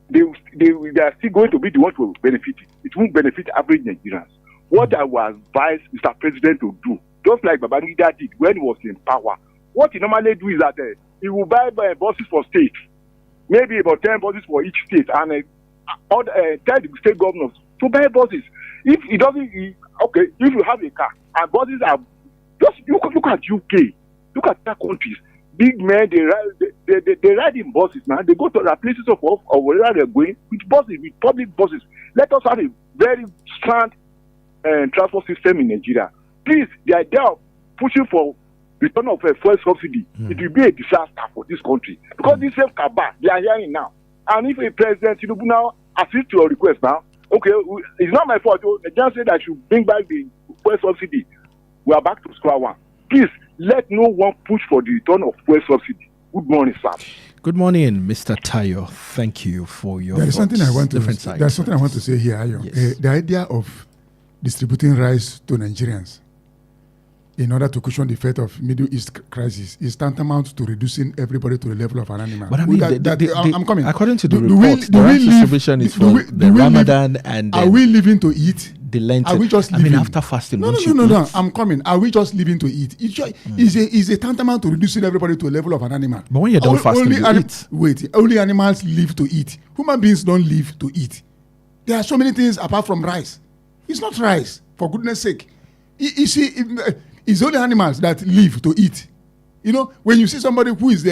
They are still going to be the ones who will benefit it. It won't benefit average Nigerians. What I will advise Mr. President to do, just like Babangida did when he was in power, what he normally do is that he will buy buses for states, maybe about 10 buses for each state, and tell the state governors to buy buses. If he doesn't, if you have a car and buses are just look at UK, look at other countries. Big men, they ride in buses now. They go to the places of wherever they're going with buses, with public buses. Let us have a very strong transport system in Nigeria. Please, the idea of pushing for return of a fuel subsidy, it will be a disaster for this country. Because this same cabal, they are hearing now. And if a president, Tinubu now assist to your request now, okay, it's not my fault. They just said I should bring back the fuel subsidy. We are back to square one. Please, let no one push for the return of fuel subsidy. Good morning, sir. Good morning, Mr. Tayo. Thank you for your There's something I want to say here, Ayo. Yes. The idea of distributing rice to Nigerians in order to cushion the effect of Middle East crisis is tantamount to reducing everybody to the level of an animal. But I mean, I'm coming. According to the report, the rice distribution is for the Ramadan and are we living to eat? The Lenten. Are we just living? I mean, after fasting, No. I'm coming. Are we just living to eat? Is a tantamount to reducing everybody to a level of an animal. But when you're done fasting, you eat. Wait, only animals live to eat. Human beings don't live to eat. There are so many things apart from rice. It's not rice, for goodness sake. You see, it's only animals that live to eat. You know, when you see somebody who is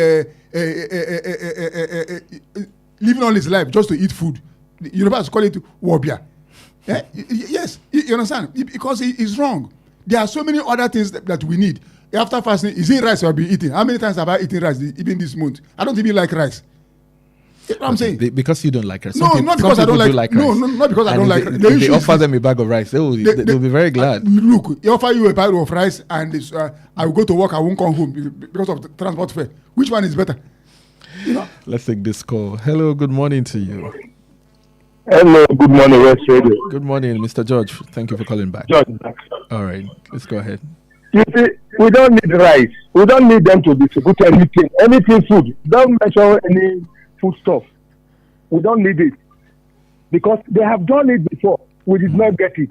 living all his life just to eat food, the Yorubas call it wobia. Yes, you understand? Because it's wrong. There are so many other things that we need. After fasting, is it rice I'll be eating? How many times have I eaten rice even this month? I don't even like rice. You know what I'm saying? Because you don't like rice. Not because I don't like rice. No, not because I don't like rice. If they offer them a bag of rice, they'll be very glad. Look, they offer you a bag of rice and I will go to work, I won't come home because of the transport fare. Which one is better? You know? Let's take this call. Hello, good morning to you. Hello, good morning, West Radio. Good morning, Mr. George. Thank you for calling back. George. All right, let's go ahead. You see, we don't need rice. We don't need them to distribute anything food. Don't mention any food stuff. We don't need it. Because they have done it before. We did not get it.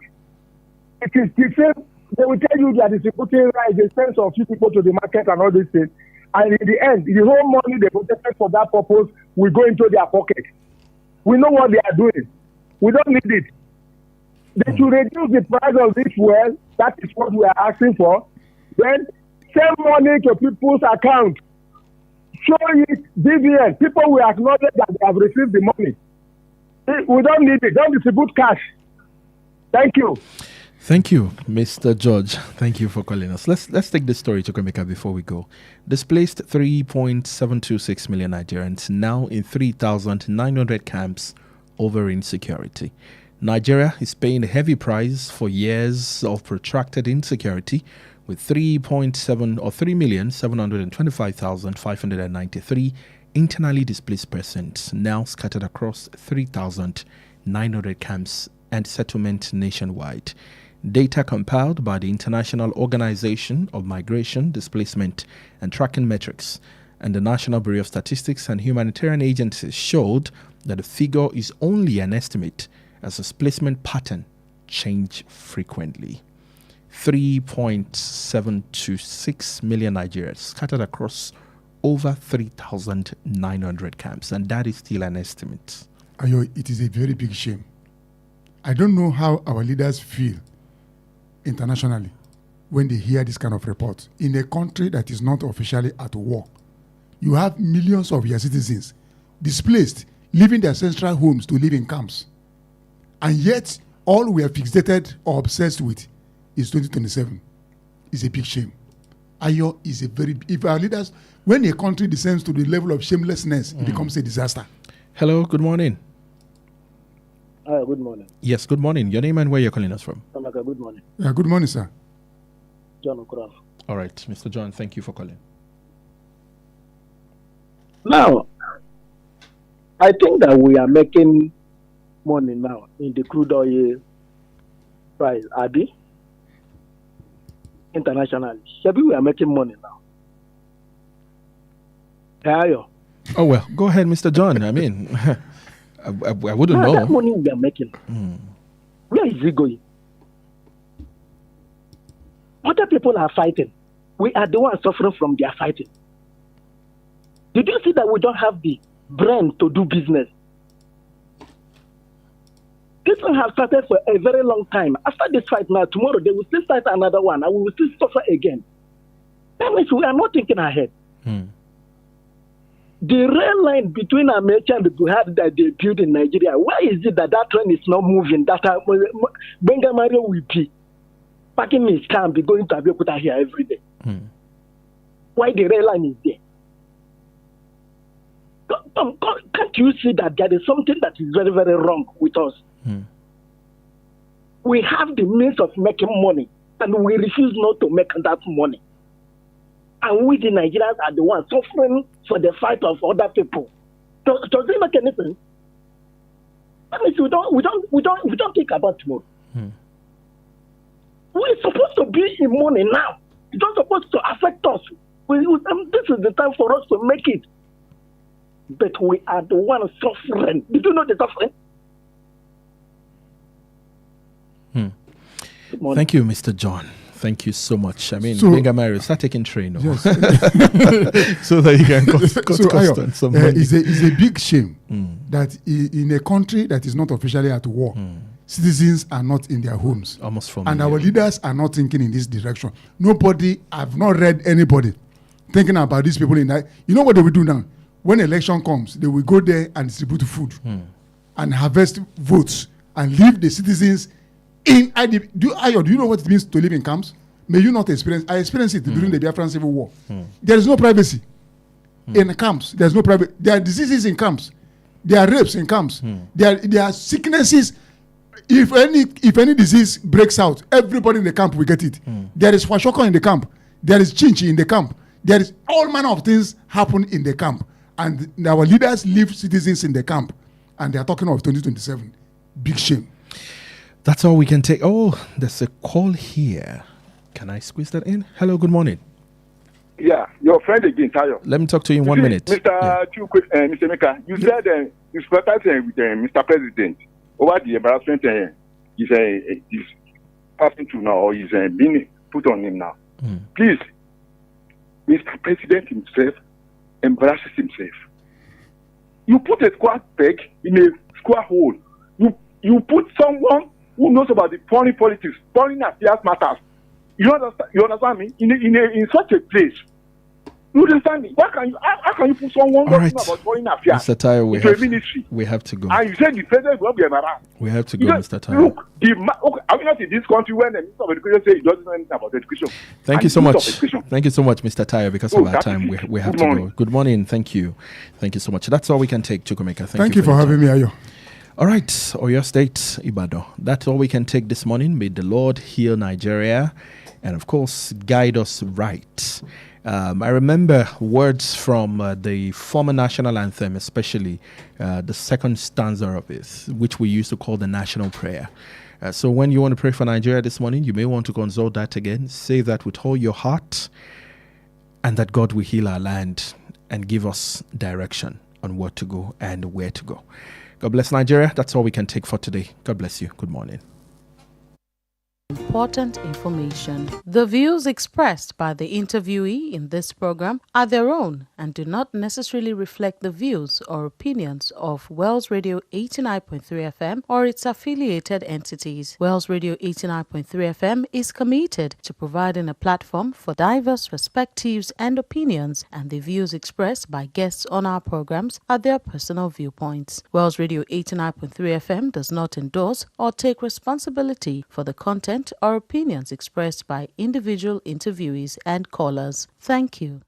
It is the same. They will tell you they are distributing rice. They send some few people to the market and all these things. And in the end, the whole money they protected for that purpose will go into their pocket. We know what they are doing. We don't need it. They should reduce the price of this fuel. That is what we are asking for. Then send money to people's account. Show it dividend. People will acknowledge that they have received the money. We don't need it. Don't distribute cash. Thank you. Thank you, Mr. George. Thank you for calling us. Let's take this story to Kwemeka before we go. Displaced 3.726 million Nigerians now in 3,900 camps over insecurity. Nigeria is paying a heavy price for years of protracted insecurity, with 3,725,593 internally displaced persons now scattered across 3,900 camps and settlements nationwide. Data compiled by the International Organization of Migration, Displacement and Tracking Metrics and the National Bureau of Statistics and Humanitarian Agencies showed that the figure is only an estimate, as displacement pattern change frequently. 3.726 million Nigerians scattered across over 3,900 camps, and that is still an estimate. Ayo, it is a very big shame. I don't know how our leaders feel internationally when they hear this kind of report. In a country that is not officially at war, you have millions of your citizens displaced, leaving their ancestral homes to live in camps. And yet, all we are fixated or obsessed with is 2027. It's a big shame. Ayo is a very... If our leaders... When a country descends to the level of shamelessness, it becomes a disaster. Hello, good morning. Hi, good morning. Yes, good morning. Your name and where you're calling us from? Samaka, good morning. Yeah, good morning, sir. John Okuraf. All right, Mr. John, thank you for calling. Now, I think that we are making money now in the crude oil price, Abi. Internationally. Maybe we are making money now. Ayo. Oh, well, go ahead, Mr. John. I mean, I wouldn't know. That money we are making, where is it going? Other people are fighting. We are the ones suffering from their fighting. Did you see that we don't have the brain to do business? This one has started for a very long time. After this fight now, tomorrow they will still start another one and we will still suffer again. That means we are not thinking ahead. The rail line between America and Buhari that they built in Nigeria, why is it that train is not moving? That Benga Mario will be packing his car and be going to Abeokuta here every day. Why the rail line is there? Can't you see that there is something that is very, very wrong with us? We have the means of making money and we refuse not to make that money. And we, the Nigerians, are the ones suffering for the fight of other people. Does it make any sense? That means we don't think about tomorrow. We're supposed to be in money now. It's not supposed to affect us. This is the time for us to make it. But we are the ones suffering. Did you know the suffering? Thank you, Mr. John. Thank you so much. I mean, So- Benga Mario, start taking train. Yes. So that you can cut cost Ayo, on some money. it's a big shame that in a country that is not officially at war, citizens are not in their homes. Almost from And our leaders are not thinking in this direction. Nobody, I've not read anybody thinking about these people in that. You know what they will do now? When election comes, they will go there and distribute food and harvest votes and leave the citizens in IDP. Do you know what it means to live in camps? May you not experience. I experienced it during the Biafran Civil War. There is no privacy in camps. There's no private. There are diseases in camps. There are rapes in camps. There are sicknesses. If any disease breaks out, everybody in the camp will get it. There is kwashoko in the camp. There is chinchi in the camp. There is all manner of things happen in the camp. And our leaders leave citizens in the camp. And they are talking of 2027. Big shame. That's all we can take. Oh, there's a call here. Can I squeeze that in? Hello, good morning. Yeah, your friend again, Tayo. Let me talk to you in 1 minute. Mr. Mika, you said you sympathize with Mr. President over the embarrassment he's passing through now, or he's being put on him now. Please, Mr. President himself embarrasses himself. You put a square peg in a square hole. You put someone who knows about the foreign politics, foreign affairs matters, You understand me? In such a place, you understand me? How can you put someone All right, about foreign affairs Mr. Tayo, into a ministry? we have to go. And you said the president will not be embarrassed. We have to go, Mr. Tayo. Look, are we not in this country when the Minister of Education says he doesn't know anything about education? Thank you so much. Thank you so much, Mr. Tayo. Because of our time, we have to go. Good morning. Thank you. Thank you so much. That's all we can take, Chukwemeka. Thank you for having me, Ayo. All right, Oyo State, Ibadan. That's all we can take this morning. May the Lord heal Nigeria and, of course, guide us right. I remember words from the former national anthem, especially the second stanza of it, which we used to call the national prayer. So when you want to pray for Nigeria this morning, you may want to consult that again. Say that with all your heart, and that God will heal our land and give us direction on what to go and where to go. God bless Nigeria. That's all we can take for today. God bless you. Good morning. Important information. The views expressed by the interviewee in this program are their own and do not necessarily reflect the views or opinions of Wells Radio 89.3 FM or its affiliated entities. Wells Radio 89.3 FM is committed to providing a platform for diverse perspectives and opinions, and the views expressed by guests on our programs are their personal viewpoints. Wells Radio 89.3 FM does not endorse or take responsibility for the content or opinions expressed by individual interviewees and callers. Thank you.